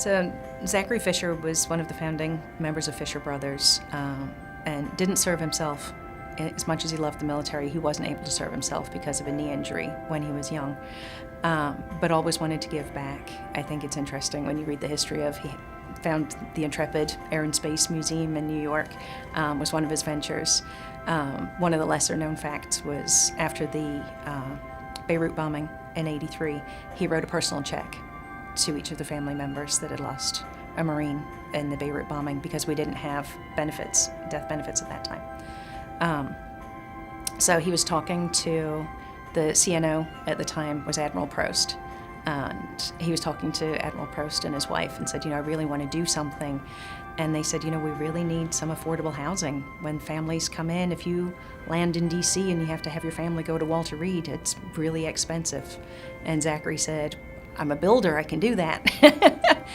So Zachary Fisher was one of the founding members of Fisher Brothers, and didn't serve himself. As much as he loved the military, he wasn't able to serve himself because of a knee injury when he was young, but always wanted to give back. I think it's interesting when you read the history of, he found the Intrepid Air and Space Museum in New York, was one of his ventures. One of the lesser known facts was after the Beirut bombing in '83, he wrote a personal check to each of the family members that had lost a Marine in the Beirut bombing, because we didn't have benefits, death benefits at that time. So he was talking to the CNO at the time, was Admiral Prost, and he was talking to Admiral Prost and his wife and said, I really want to do something. And they said, we really need some affordable housing. When families come in, if you land in DC and you have to have your family go to Walter Reed, it's really expensive. And Zachary said, I'm a builder, I can do that.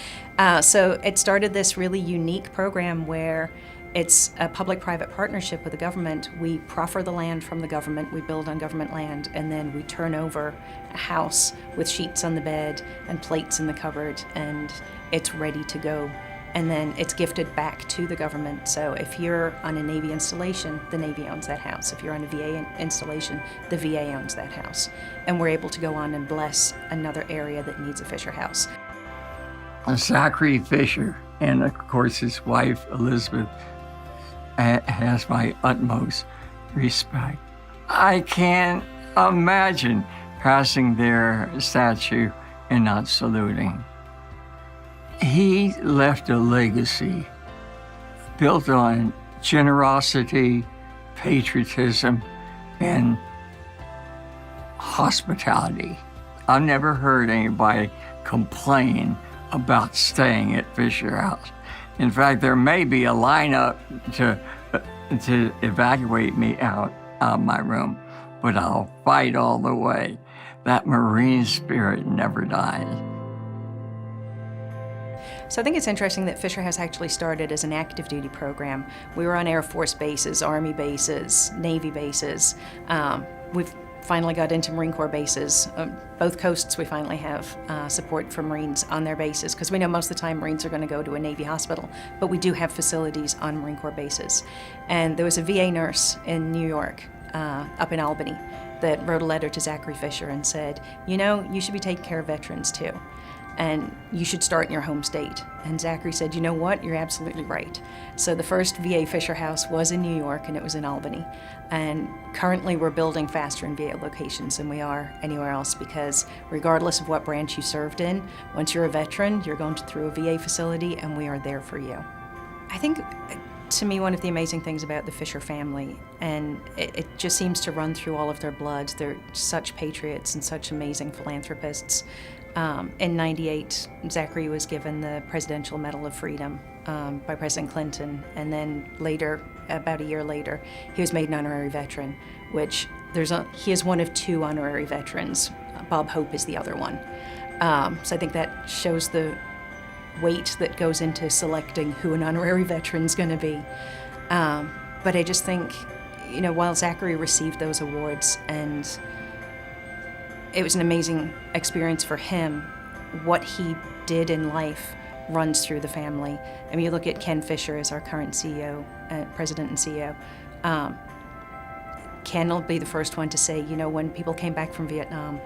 So it started this really unique program where it's a public-private partnership with the government. We proffer the land from the government, we build on government land, and then we turn over a house with sheets on the bed and plates in the cupboard, and it's ready to go. And then it's gifted back to the government. So if you're on a Navy installation, the Navy owns that house. If you're on a VA installation, the VA owns that house. And we're able to go on and bless another area that needs a Fisher house. Zachary Fisher, and of course his wife, Elizabeth, has my utmost respect. I can't imagine passing their statue and not saluting. He left a legacy built on generosity, patriotism, and hospitality. I've never heard anybody complain about staying at Fisher House. In fact, there may be a lineup to evacuate me out of my room, but I'll fight all the way. That Marine spirit never dies. So I think it's interesting that Fisher House actually started as an active duty program. We were on Air Force bases, Army bases, Navy bases. We've finally got into Marine Corps bases. Both coasts we finally have support for Marines on their bases, because we know most of the time Marines are going to go to a Navy hospital, but we do have facilities on Marine Corps bases. And there was a VA nurse in New York, up in Albany, that wrote a letter to Zachary Fisher and said, you should be taking care of veterans too, and you should start in your home state. And Zachary said, you know what, you're absolutely right. So the first VA Fisher House was in New York, and it was in Albany. And currently we're building faster in VA locations than we are anywhere else, because regardless of what branch you served in, once you're a veteran, you're going through a VA facility, and we are there for you. I think, to me, one of the amazing things about the Fisher family, and it just seems to run through all of their blood, they're such patriots and such amazing philanthropists. In '98, Zachary was given the Presidential Medal of Freedom by President Clinton, and then later, about a year later, he was made an honorary veteran, which he is one of 2 honorary veterans. Bob Hope is the other one. So I think that shows the weight that goes into selecting who an honorary veteran's going to be. But I just think, while Zachary received those awards, and it was an amazing experience for him, what he did in life runs through the family. I mean, you look at Ken Fisher as our current CEO, president and CEO. Ken will be the first one to say, when people came back from Vietnam,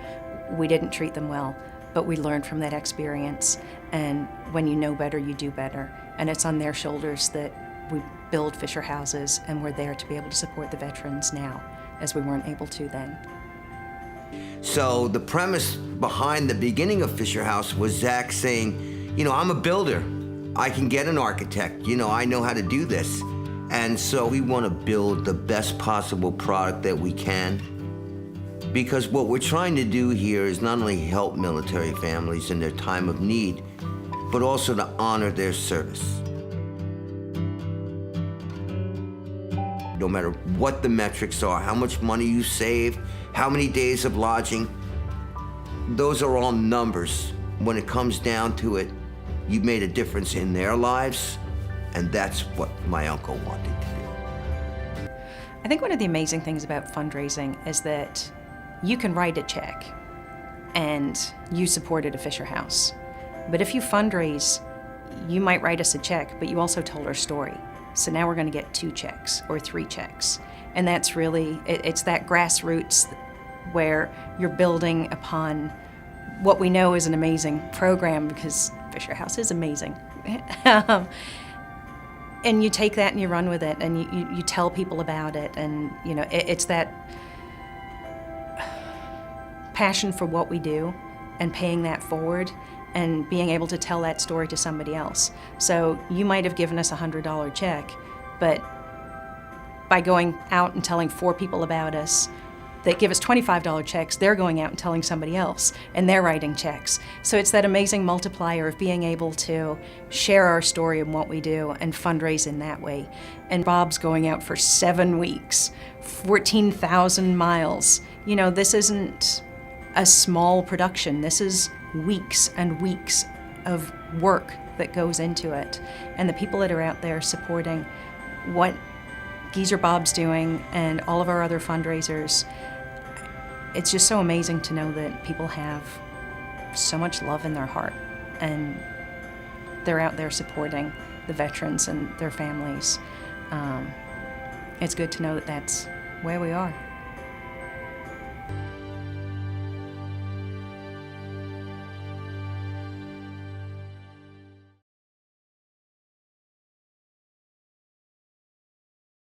we didn't treat them well, but we learned from that experience. And when you know better, you do better. And it's on their shoulders that we build Fisher houses, and we're there to be able to support the veterans now, as we weren't able to then. So the premise behind the beginning of Fisher House was Zach saying, I'm a builder. I can get an architect. I know how to do this. And so we want to build the best possible product that we can, because what we're trying to do here is not only help military families in their time of need, but also to honor their service. No matter what the metrics are, how much money you save, how many days of lodging, those are all numbers. When it comes down to it, you've made a difference in their lives, and that's what my uncle wanted to do. I think one of the amazing things about fundraising is that you can write a check and you supported a Fisher House. But if you fundraise you might write us a check, but you also told our story. So now we're going to get 2 checks or 3 checks. And that's really, it's that grassroots where you're building upon what we know is an amazing program, because Fisher House is amazing. And you take that and you run with it, and you tell people about it, and it's that passion for what we do and paying that forward and being able to tell that story to somebody else. So you might have given us a $100 check, but by going out and telling 4 people about us that give us $25 checks, they're going out and telling somebody else, and they're writing checks. So it's that amazing multiplier of being able to share our story and what we do and fundraise in that way. And Bob's going out for 7 weeks, 14,000 miles. This isn't a small production. This is weeks and weeks of work that goes into it. And the people that are out there supporting what Geezer Bob's doing and all of our other fundraisers, it's just so amazing to know that people have so much love in their heart, and they're out there supporting the veterans and their families. It's good to know that that's where we are.